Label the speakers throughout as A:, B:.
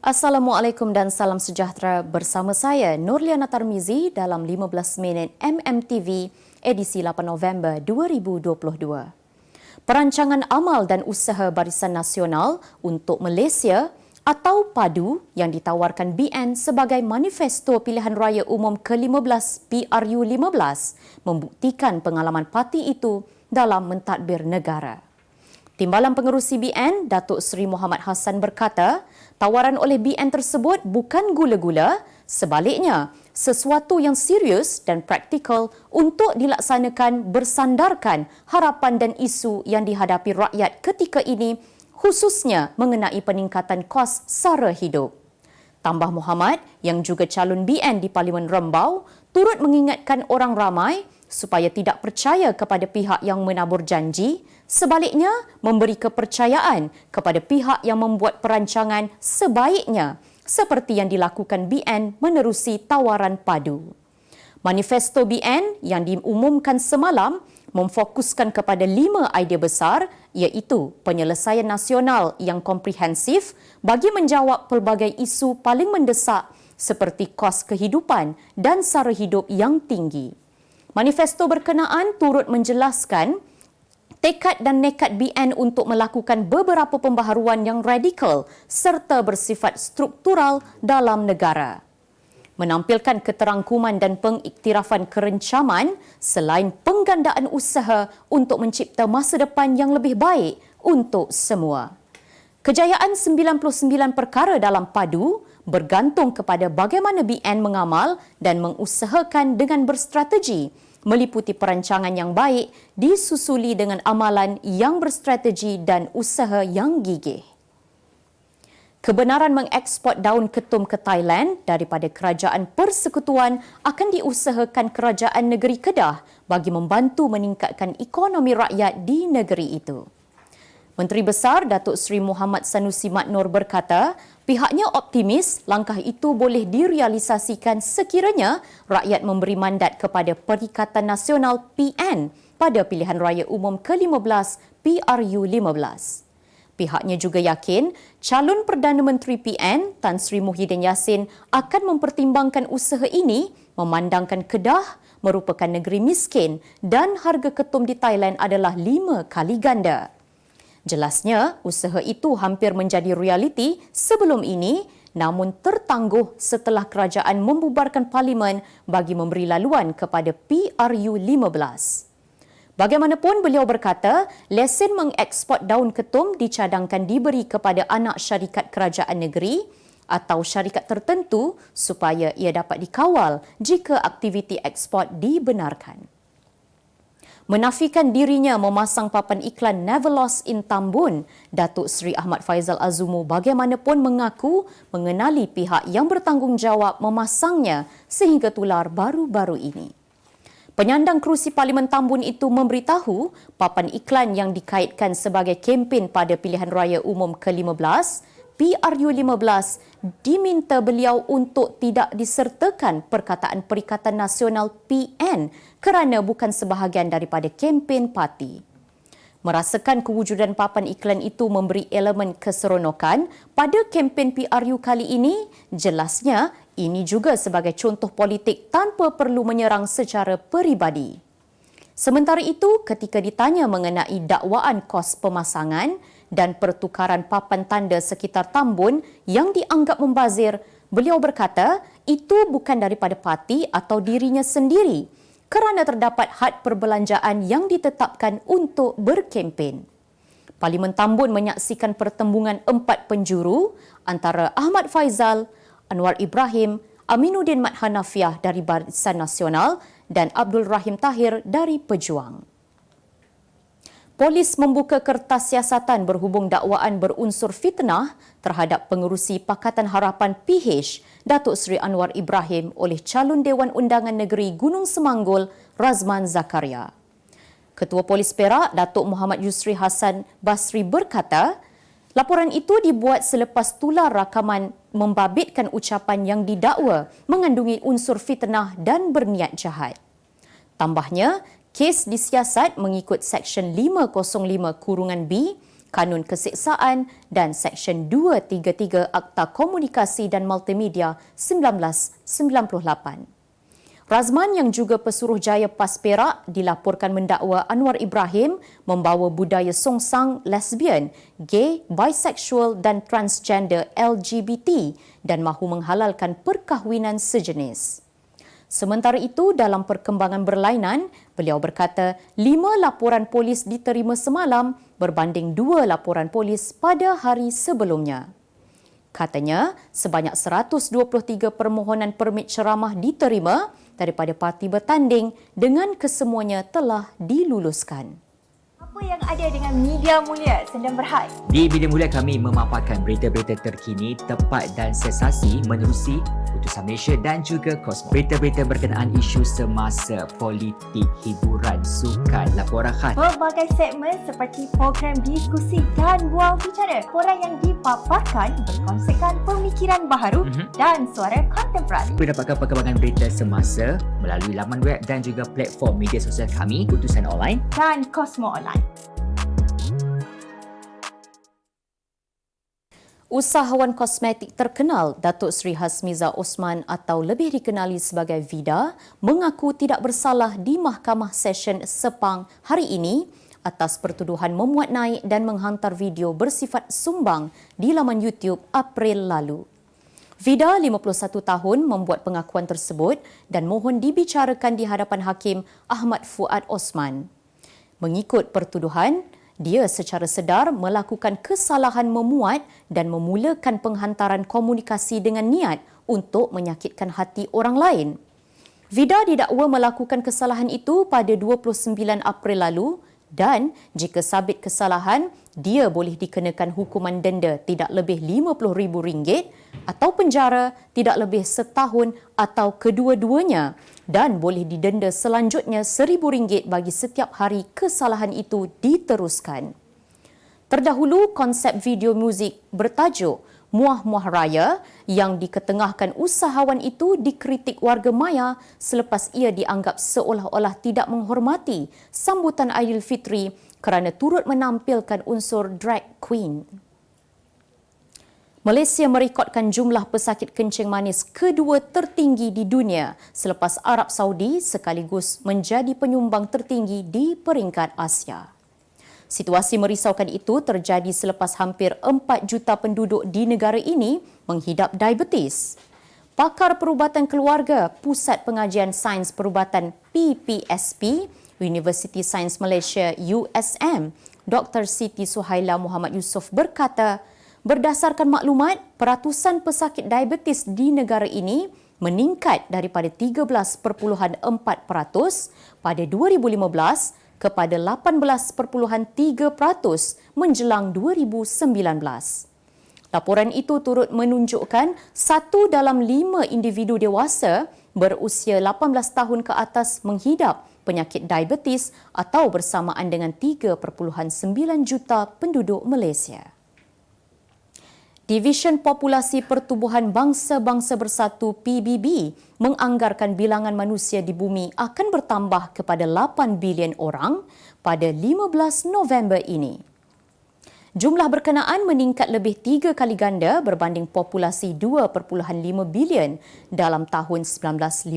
A: Assalamualaikum dan salam sejahtera bersama saya Nurliana Tarmizi dalam 15 minit MMTV edisi 8 November 2022. Perancangan amal dan usaha Barisan Nasional untuk Malaysia atau PADU yang ditawarkan BN sebagai manifesto pilihan raya umum ke-15 PRU15 membuktikan pengalaman parti itu dalam mentadbir negara. Timbalan Pengerusi BN, Datuk Seri Muhammad Hassan berkata, tawaran oleh BN tersebut bukan gula-gula, sebaliknya sesuatu yang serius dan praktikal untuk dilaksanakan bersandarkan harapan dan isu yang dihadapi rakyat ketika ini, khususnya mengenai peningkatan kos sara hidup. Tambah Muhammad, yang juga calon BN di Parlimen Rembau, turut mengingatkan orang ramai supaya tidak percaya kepada pihak yang menabur janji, sebaliknya memberi kepercayaan kepada pihak yang membuat perancangan sebaiknya seperti yang dilakukan BN menerusi tawaran PADU. Manifesto BN yang diumumkan semalam memfokuskan kepada 5 idea besar iaitu penyelesaian nasional yang komprehensif bagi menjawab pelbagai isu paling mendesak seperti kos kehidupan dan sara hidup yang tinggi. Manifesto berkenaan turut menjelaskan tekad dan nekat BN untuk melakukan beberapa pembaharuan yang radikal serta bersifat struktural dalam negara. Menampilkan keterangkuman dan pengiktirafan kerencaman selain penggandaan usaha untuk mencipta masa depan yang lebih baik untuk semua. Kejayaan 99 perkara dalam PADU bergantung kepada bagaimana BN mengamal dan mengusahakan dengan berstrategi, meliputi perancangan yang baik disusuli dengan amalan yang berstrategi dan usaha yang gigih. Kebenaran mengeksport daun ketum ke Thailand daripada Kerajaan Persekutuan akan diusahakan Kerajaan Negeri Kedah bagi membantu meningkatkan ekonomi rakyat di negeri itu. Menteri Besar Datuk Seri Muhammad Sanusi Maknor berkata, pihaknya optimis langkah itu boleh direalisasikan sekiranya rakyat memberi mandat kepada Perikatan Nasional PN pada pilihan raya umum ke-15 PRU15. Pihaknya juga yakin calon Perdana Menteri PN Tan Sri Muhyiddin Yassin akan mempertimbangkan usaha ini memandangkan Kedah merupakan negeri miskin dan harga ketum di Thailand adalah 5 kali ganda. Jelasnya, usaha itu hampir menjadi realiti sebelum ini namun tertangguh setelah kerajaan membubarkan parlimen bagi memberi laluan kepada PRU15. Bagaimanapun beliau berkata, lesen mengeksport daun ketum dicadangkan diberi kepada anak syarikat kerajaan negeri atau syarikat tertentu supaya ia dapat dikawal jika aktiviti ekspor dibenarkan. Menafikan dirinya memasang papan iklan Never Lost in Tambun, Datuk Seri Ahmad Faizal Azumu bagaimanapun mengaku mengenali pihak yang bertanggungjawab memasangnya sehingga tular baru-baru ini. Penyandang kerusi Parlimen Tambun itu memberitahu papan iklan yang dikaitkan sebagai kempen pada pilihan raya umum ke-15 PRU15 diminta beliau untuk tidak disertakan perkataan Perikatan Nasional PN kerana bukan sebahagian daripada kempen parti. Merasakan kewujudan papan iklan itu memberi elemen keseronokan pada kempen PRU kali ini, jelasnya ini juga sebagai contoh politik tanpa perlu menyerang secara peribadi. Sementara itu, ketika ditanya mengenai dakwaan kos pemasangan dan pertukaran papan tanda sekitar Tambun yang dianggap membazir, beliau berkata itu bukan daripada parti atau dirinya sendiri kerana terdapat had perbelanjaan yang ditetapkan untuk berkempen. Parlimen Tambun menyaksikan pertembungan 4 penjuru antara Ahmad Faizal, Anwar Ibrahim, Aminuddin Mat Hanafiah dari Barisan Nasional dan Abdul Rahim Tahir dari Pejuang. Polis membuka kertas siasatan berhubung dakwaan berunsur fitnah terhadap pengerusi Pakatan Harapan PH Datuk Seri Anwar Ibrahim oleh calon Dewan Undangan Negeri Gunung Semanggul Razman Zakaria. Ketua Polis Perak Datuk Muhammad Yusri Hassan Basri berkata, laporan itu dibuat selepas tular rakaman membabitkan ucapan yang didakwa mengandungi unsur fitnah dan berniat jahat. Tambahnya, kes disiasat mengikut Seksyen 505(b) Kanun Keseksaan dan Seksyen 233 Akta Komunikasi dan Multimedia 1998. Razman yang juga Pesuruhjaya PAS Perak dilaporkan mendakwa Anwar Ibrahim membawa budaya songsang lesbian, gay, bisexual dan transgender LGBT dan mahu menghalalkan perkahwinan sejenis. Sementara itu, dalam perkembangan berlainan, beliau berkata 5 laporan polis diterima semalam berbanding 2 laporan polis pada hari sebelumnya. Katanya, sebanyak 123 permohonan permit ceramah diterima daripada parti bertanding dengan kesemuanya telah diluluskan.
B: Apa yang ada dengan Media Mulia Sendang Berhad?
C: Di Media Mulia kami memaparkan berita-berita terkini, tepat dan sensasi menerusi Putusan Malaysia dan juga Kosmos. Berita-berita berkenaan isu semasa, politik, hiburan, sukan, laporan khas.
B: Pelbagai segmen seperti program diskusi dan bual bicara. Korang yang dipaparkan berkongsikan pemikiran baharu dan suara kontemporari.
C: Mendapatkan perkembangan berita semasa melalui laman web dan juga platform media sosial kami, Putusan Online
B: dan Kosmo Online.
A: Usahawan kosmetik terkenal Datuk Seri Hasmiza Osman atau lebih dikenali sebagai Vida mengaku tidak bersalah di Mahkamah Session Sepang hari ini atas pertuduhan memuat naik dan menghantar video bersifat sumbang di laman YouTube April lalu. Vida, 51 tahun, membuat pengakuan tersebut dan mohon dibicarakan di hadapan Hakim Ahmad Fuad Osman. Mengikut pertuduhan, dia secara sedar melakukan kesalahan memuat dan memulakan penghantaran komunikasi dengan niat untuk menyakitkan hati orang lain. Vida didakwa melakukan kesalahan itu pada 29 April lalu dan jika sabit kesalahan, dia boleh dikenakan hukuman denda tidak lebih RM50,000 atau penjara tidak lebih setahun atau kedua-duanya dan boleh didenda selanjutnya RM1,000 bagi setiap hari kesalahan itu diteruskan. Terdahulu, konsep video muzik bertajuk Muah-Muah Raya yang diketengahkan usahawan itu dikritik warga maya selepas ia dianggap seolah-olah tidak menghormati sambutan Aidilfitri kerana turut menampilkan unsur drag queen. Malaysia merekodkan jumlah pesakit kencing manis kedua tertinggi di dunia selepas Arab Saudi sekaligus menjadi penyumbang tertinggi di peringkat Asia. Situasi merisaukan itu terjadi selepas hampir 4 juta penduduk di negara ini menghidap diabetes. Pakar Perubatan Keluarga Pusat Pengajian Sains Perubatan PPSP, University Sains Malaysia USM, Dr. Siti Suhaila Muhammad Yusof berkata, berdasarkan maklumat, peratusan pesakit diabetes di negara ini meningkat daripada 13.4% pada 2015 kepada 18.3% menjelang 2019. Laporan itu turut menunjukkan 1 dalam 5 individu dewasa berusia 18 tahun ke atas menghidap penyakit diabetes atau bersamaan dengan 3.9 juta penduduk Malaysia. Divisyen Populasi Pertubuhan Bangsa-Bangsa Bersatu PBB menganggarkan bilangan manusia di bumi akan bertambah kepada 8 bilion orang pada 15 November ini. Jumlah berkenaan meningkat lebih 3 kali ganda berbanding populasi 2.5 bilion dalam tahun 1950.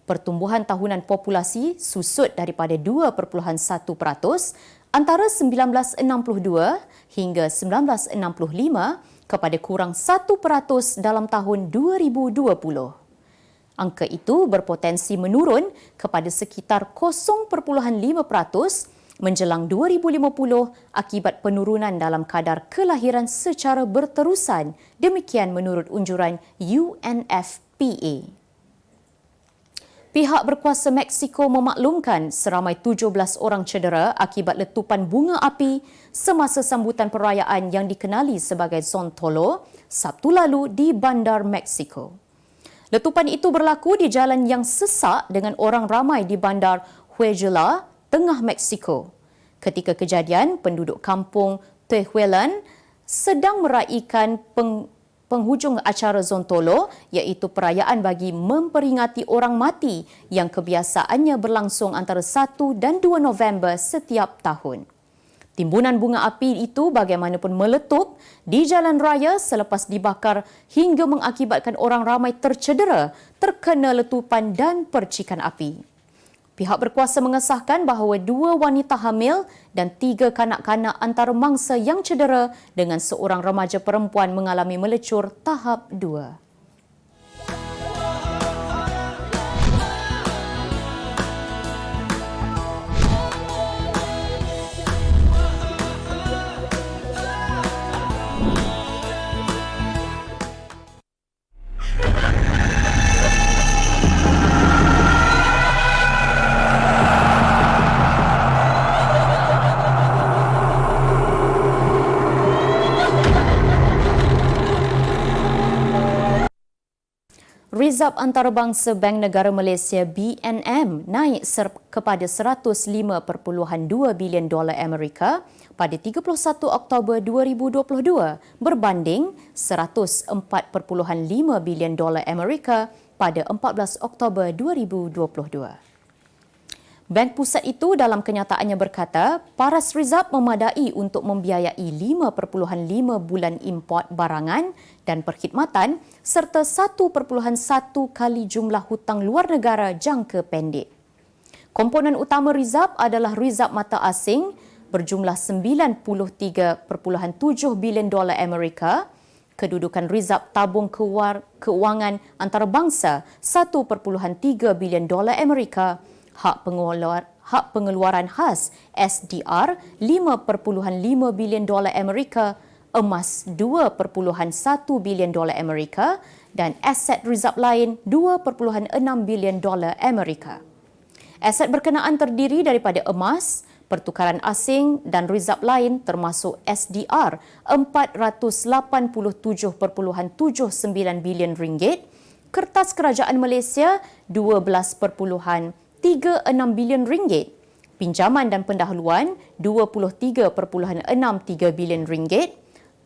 A: Pertumbuhan tahunan populasi susut daripada 2.1% antara 1962 hingga 1965 kepada kurang 1% dalam tahun 2020. Angka itu berpotensi menurun kepada sekitar 0.5% menjelang 2050 akibat penurunan dalam kadar kelahiran secara berterusan, demikian menurut unjuran UNFPA. Pihak berkuasa Mexico memaklumkan seramai 17 orang cedera akibat letupan bunga api semasa sambutan perayaan yang dikenali sebagai Zontolo Sabtu lalu di bandar Mexico. Letupan itu berlaku di jalan yang sesak dengan orang ramai di bandar Huejula, tengah Mexico. Ketika kejadian, penduduk kampung Tehuelan sedang meraihkan penghujung acara Zontolo iaitu perayaan bagi memperingati orang mati yang kebiasaannya berlangsung antara 1 dan 2 November setiap tahun. Timbunan bunga api itu bagaimanapun meletup di jalan raya selepas dibakar hingga mengakibatkan orang ramai tercedera terkena letupan dan percikan api. Pihak berkuasa mengesahkan bahawa 2 wanita hamil dan 3 kanak-kanak antarabangsa yang cedera dengan seorang remaja perempuan mengalami melecur tahap 2. Rizab antarabangsa Bank Negara Malaysia BNM naik kepada 105.2 bilion dolar Amerika pada 31 Oktober 2022 berbanding 104.5 bilion dolar Amerika pada 14 Oktober 2022. Bank Pusat itu dalam kenyataannya berkata, paras rizab memadai untuk membiayai 5.5 bulan import barangan dan perkhidmatan serta 1.1 kali jumlah hutang luar negara jangka pendek. Komponen utama rizab adalah rizab mata asing berjumlah 93.7 bilion dolar Amerika, kedudukan rizab tabung keuangan antarabangsa 1.3 bilion dolar Amerika, hak pengeluaran khas SDR 5.5 bilion dolar Amerika, emas 2.1 bilion dolar Amerika dan aset rizab lain 2.6 bilion dolar Amerika. Aset berkenaan terdiri daripada emas, pertukaran asing dan rizab lain termasuk SDR 487.79 bilion ringgit, kertas kerajaan Malaysia 12.36 bilion ringgit, pinjaman dan pendahuluan 23.63 bilion ringgit,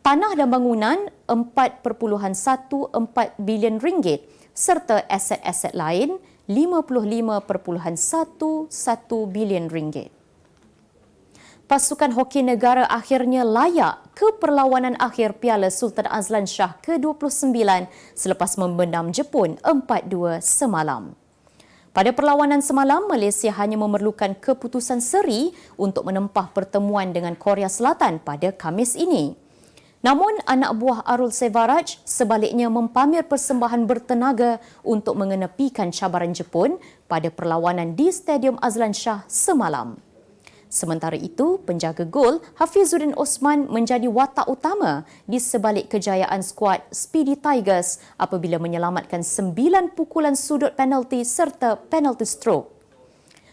A: tanah dan bangunan 4.14 bilion ringgit serta aset-aset lain 55.11 bilion ringgit. Pasukan hoki negara akhirnya layak ke perlawanan akhir Piala Sultan Azlan Shah ke-29 selepas membendam Jepun 4-2 semalam. Pada perlawanan semalam, Malaysia hanya memerlukan keputusan seri untuk menempah pertemuan dengan Korea Selatan pada Khamis ini. Namun, anak buah Arul Sevaraj sebaliknya mempamer persembahan bertenaga untuk mengenepikan cabaran Jepun pada perlawanan di Stadium Azlan Shah semalam. Sementara itu, penjaga gol Hafizuddin Osman menjadi watak utama di sebalik kejayaan skuad Speedy Tigers apabila menyelamatkan 9 pukulan sudut penalti serta penalti stroke.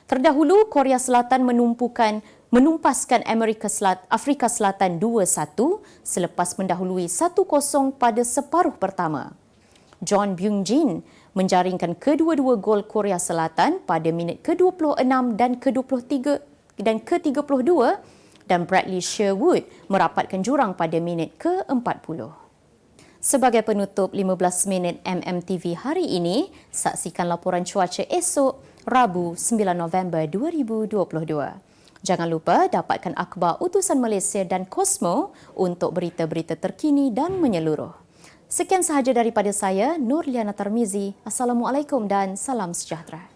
A: Terdahulu, Korea Selatan menumpaskan Afrika Selatan 2-1 selepas mendahului 1-0 pada separuh pertama. John Byung-jin menjaringkan kedua-dua gol Korea Selatan pada minit ke-26 dan ke-32 dan Bradley Sherwood merapatkan jurang pada minit ke-40. Sebagai penutup 15 minit MMTV hari ini, saksikan laporan cuaca esok Rabu 9 November 2022. Jangan lupa dapatkan akhbar utusan Malaysia dan Kosmo untuk berita-berita terkini dan menyeluruh. Sekian sahaja daripada saya, Nurliana Tarmizi. Assalamualaikum dan salam sejahtera.